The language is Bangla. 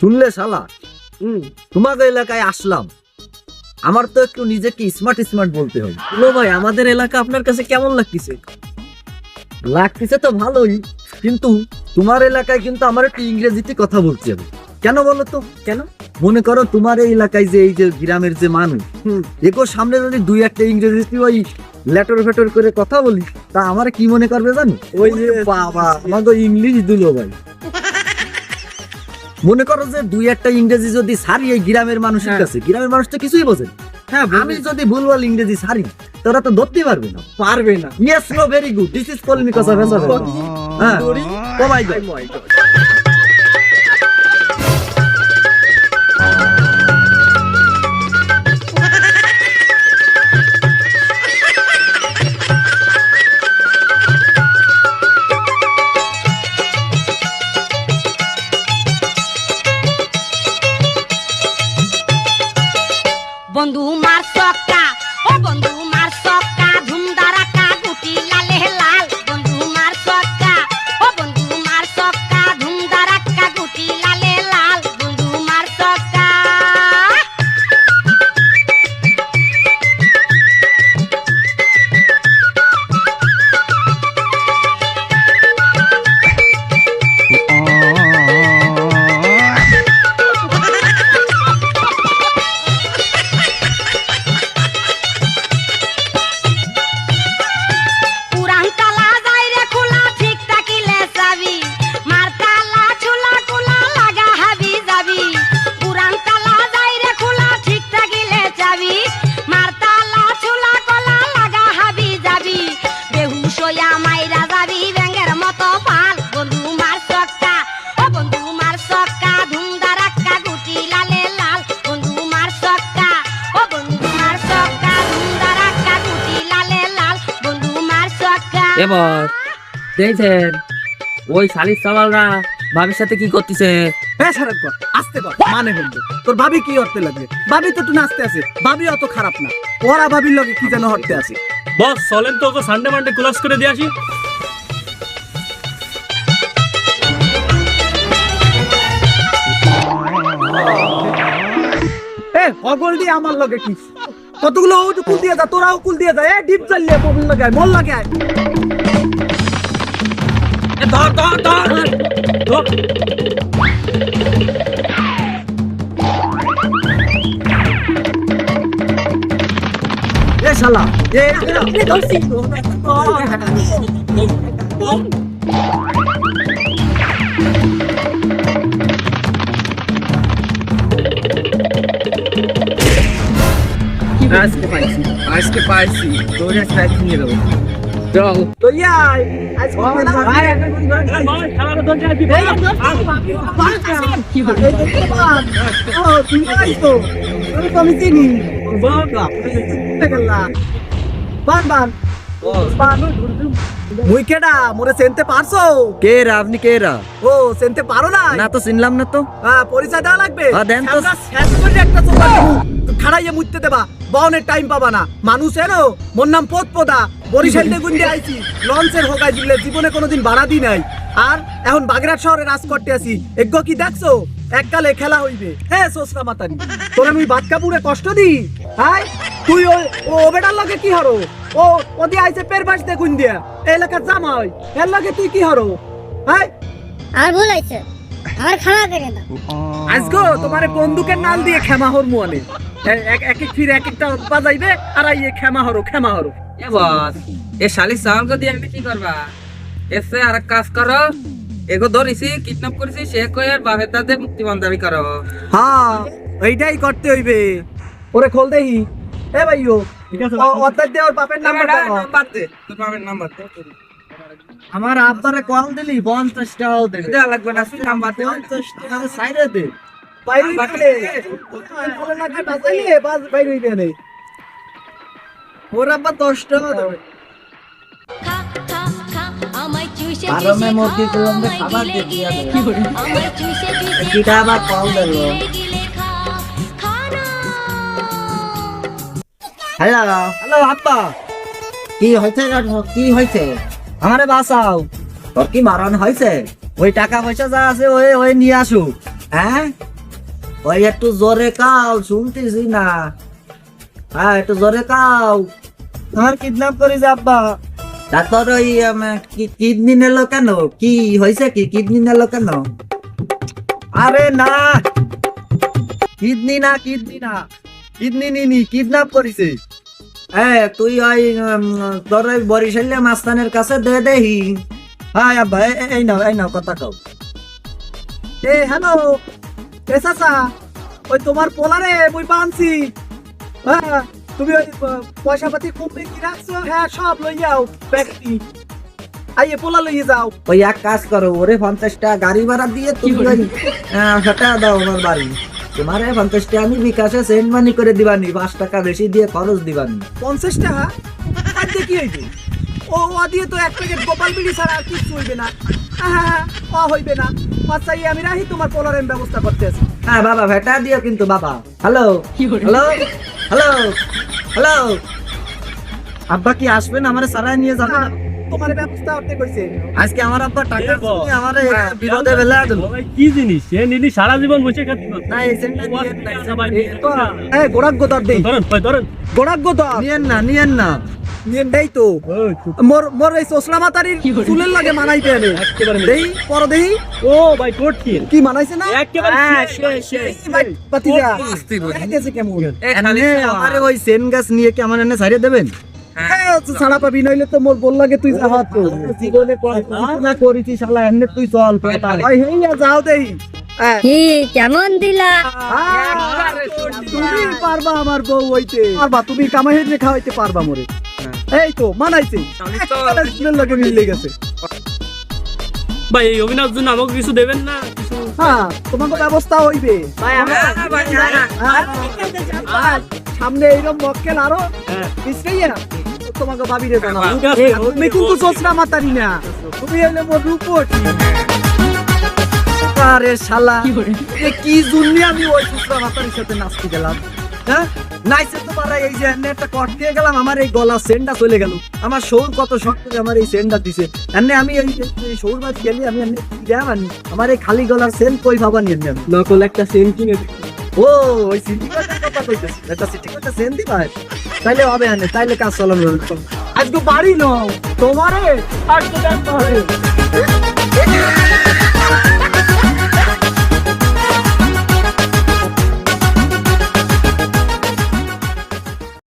শুনলে শালা, তোমাদের এলাকায় আসলাম, আমার তো একটু নিজেকে স্মার্ট স্মার্ট বলতে হবে। লো ভাই, আমাদের এলাকা আপনার কাছে কেমন লাগতেছে? লাগতেছে তো ভালোই, কিন্তু তোমার এলাকায় কিন্তু আমার একটু ইংরেজিতে কথা বলতে হবে। কেন বলো তো? কেন? মনে করো তোমার এই এলাকায় যে এই যে গ্রামের যে মানুষ, এগোর সামনে যদি দুই একটা ইংরেজিতে ওই লেটর ফেটর করে কথা বলি, তা আমার কি মনে করবে জানো? ওই যে বাবা আমাকে ইংলিশ দিল ভাই। মনে করো যে দুই একটা ইংরেজি যদি সারি এই গ্রামের মানুষের কাছে, গ্রামের মানুষ তো কিছুই বোঝে না। হ্যাঁ, আমি যদি ভুলভাল ইংরেজি সারি, তোরা তো ধরতে পারবে না। পারবে না। Yes, no, very good, this is call me কথা বেসা। হ্যাঁ, ও মাই গড। বন্ধু মার সক্কা, ও বন্ধু মার সক্কা, ধুমধারাক্কা গুটি লালে লাল। বন্ধু মার সক্কা, ও বন্ধু মার সক্কা, ধুমধারাক্কা গুটি লালে লাল। বন্ধু মার সক্কা। পুরান তালা যাই রে খোলা, ঠিক থাকিলে যাবি। মার তালা ছোলা কোলা লাগা হাবি যাবি। পুরান তালা যাই রে খোলা, ঠিক থাকিলে যাবি। মার তালা ছোলা কোলা লাগা হাবি যাবি। বেহুশ হইয়া মাইরা যাবি ব্যাঙের মতো পাল। বন্ধু মার সক্কা, ও বন্ধু মার সক্কা, ধুমধারাক্কা গুটি লালে লাল। বন্ধু মার সক্কা, ও বন্ধু মার সক্কা, ধুমধারাক্কা গুটি লালে লাল। বন্ধু মার সক্কা। এবার দেখছেন ওই শালির সাওয়ালরা ভাবির সাথে কি করতেছে? সারাক কর, আস্তে কর, মানে বলবে তোর ভাবি কি হতে লাগবে? ভাবি তো একটু নাচতে আছে, ভাবি অত খারাপ না, ওরা ভাবির লগে কি যেন হতে আছে। বস চলেন তো সানডে মানডে ক্লাস করে দিয়ে আসি। অগল দিয়ে আমার লগে কি কতগুলো কুল দিয়ে যা, তোরাও কুল দিয়ে যা। ডিপ চালিয়ে বগল লাগায়, মল লাগায়। ধর ধর ধর ধর। এ শালা, আজকে পাইছি তোরে সাইড নিয়ে দেবো। চল লইয়া আয়, আজ কবে না? খেলার দল যাই এই ও তুই আইছো, আমি তো আমি চিনি। বান বান বান। মুই কেডা, মোরে চিনতে পারছো? কে রা? আপনি কে রা? ও চিনতে পারো না? না তো চিনলাম না তো। পরিচয় দেওয়া লাগবে। দেন তো। আমরা শেষ করে একটা চোখা দেবো, খাড়াইয়ে মুততে দেবা, বাউনের টাইম পাবা না। মানুষ এনো, মোর নাম পোদা, বরিশাল থেকে গুন্ডে আইছি, লঞ্চের হোকাই দিলে জীবনে কোনোদিন ভাড়া দি নাই। আর এখন বাগেরহাট শহরে রাজ করতে আসি। এগ্য কি দেখছো? এককালে খেলা হইবে। হ্যাঁ সোসরা মাতারি, তোরে আমি বাদ কাপুরে কষ্ট দি? হাই তুই ও বেটার লগে কি হরো? ও ওদি আইছে পের বাস দেখুন দিয়া, এই এলাকার জামাই, এর লগে তুই কি হরো? হাই আর ভুল হয়েছে, আমার খাওয়া করে দাও। আজগো তোমার বন্দুকের নাল দিয়ে ক্ষমা হর মুয়ানে এক এক ফিরে এক একটা বাজাইবে আর ইয়ে ক্ষমা হরো ক্ষমা হরো। এবার এ শালির সাওয়ালকে দিয়ে আমি কি করবা? এসে আর এক কাজ করো, এগো ধরিছি, কিডন্যাপ করেছি, সে কয়ে বাপের দাদে মুক্তিপণ দাবি করো। হ্যাঁ এইটাই করতে হইবে। ওরে খোল দেহি। এ ভাইও অর্থাৎ দেওয়ার বাপের নাম্বারটা দাও। নাম্বার দে, তোর বাপের নাম্বার দে। আমার আব্বারে কল দিলি 50 টাকাও দেবে। দেওয়া লাগবে না, নাম্বার দে। 50 টাকা সাইরে দে। বাইরে গেলে বলে নাকি বাজাইলে বাজ বাইরে হইবে না। ওর আব্বা 10 টাকা দেবে। খা খা খা আমায় চুষে গরমে চুষে মুরগি খা, গুলোকে আমায় খাবার গিলে দিয়ে গিলে দেবে। খা, আমায় চুষে চুষে কিটা খা, আবার কল আমায় দিলো। গিলে গিলে খা, খা না। হ্যালো হ্যালো আব্বা, কি হয়েছে? কি হয়েছে? আমারে বাঁচাও। তোর কি মারণ হয়েছে? ওই টাকা পয়সা যা আছে ওই ওই নিয়ে আসুক। হ্যাঁ ওই একটু জোরে কাও, শুনতেছি না। হ্যাঁ একটু জোরে কাও। আমার কিডন্যাপ করেছে আব্বা। তা তোর ওই কিডনি নিলো কেন? কি হয়েছে? কি কিডনি নিলো কেন? আরে না, কিডনি না, কিডনি না, কিডনি নিনি, কিডন্যাপ করেছে। হ্যাঁ তুই ওই তোর ওই বরিশালের মাস্তানের কাছে দে দেহি। হ্যাঁ আব্বা, এই নাও, এই নাও, কথা কও। এ হ্যালো, এ চাচা, ওই তোমার পোলারে মুই পানছি। হ্যাঁ তুমি ওই পয়সা পাতি খুব বেশি রাখছো, হ্যাঁ সব লই যাও ব্যক্তি, আইয়ে পোলা লইয়ে যাও। ওই এক কাজ করো, ওরে 50 টাকা গাড়ি ভাড়া দিয়ে তুমি ওই হটা দাও আমার বাড়ি। তোমার 50 টাকা আমি বিকাশে সেন্ড মানি করে দিবানি, 5 টাকা বেশি দিয়ে খরচ দিবানি। 50 টাকা আর কি হইবে? ও দিয়ে তো এক প্যাকেট গোপাল বিড়ি ছাড়া আর কিছু হইবে না। হ্যাঁ ও হইবে না। আচ্ছা আমি রাহি, তোমার পোলারের ব্যবস্থা করতেছি। হ্যাঁ বাবা ভেটা দিও কিন্তু বাবা। হ্যালো হ্যালো হ্যালো হ্যালো, আব্বা কি আসবেন? আমার সারাই নিয়ে যাবেন? তোমার ব্যবস্থা করতে কইছে। আজকে আমার আব্বা টাকা এ বাবা। আমার বিরোধে বেলা দিল। ভাই, কি জিনিস সে নিলি সারা জীবন বসে খাতি না এই সেন্টটা এই গোড়াক গোদার দেই, ধরেন ভাই, ধরেন। গোড়াক গোদার নিয়েন না, নিয়েন না। নিয়ে দেই তো। মোর এই চোসলা মাতারির চুলের লাগে মানাইতে আনে একেবারে দেই, পর দেই ও ভাই কোট কি কি মানাইছে না। একেবারে পাতিজা মস্তি বুঝি। দেখতেছে কেমন। এ শালি আমার ওই সেন গাছ নিয়ে কি আমার এনে ছাড়িয়ে দেবেন? ছাড়া পাবি, নইলে তো মোর বল লাগে তুই যাওয়া তো জীবনে না করেছি শালা, এমনি তুই চল। ওই হেইয়া যাও দেই। হ্যাঁ কি কেমন দিলা? তুমি পারবা আমার বউ হইতে, পারবা তুমি কামাই হইতে খাওয়াইতে পারবা মোরে। এই তো মানাইছে, একেবারে চুলের লাগে মিলে গেছে। ভাই এই অভিনয়ের জন্য আমাকে কিছু দেবেন না? কিছু হ্যাঁ তোমাকে ব্যবস্থা হইবে। আর সামনে এইরকম মক্কেল আরো পিছড়াইয়া তোমাকে ভাবিরে জানাবো। ঠিক আছে। তুমি কিন্তু চোচরা মাতারি না, তুমি হইলে মোর রূপট। আরে শালা এ কি জন্য আমি ওই চোচরা মাতারির সাথে নাচতে গেলাম? হ্যাঁ নাইসে তো পারা, এই যে এমনি একটা কট দিয়ে গেলাম, আমার এই গলা সেন্ডা চলে গেল। আমার শৌর কত শক্ত যে আমার এই সেন্ডা দিছে। এমনি আমি এই শৌর মাছ খেলি, আমি এমনি জানি আমার এই খালি গলার সেন্ট কই ভাবা নিয়ে আমি নকল একটা সেন্ট কিনে ও ওই সিটি কোটার কথা কইতেছি। এটা সিটি কোটা সেন্ট দিবা, তাইলে হবে আনে, তাইলে কাজ চালানো। আজকে বাড়ি নাও তোমারে, আজকে দেখতে হবে।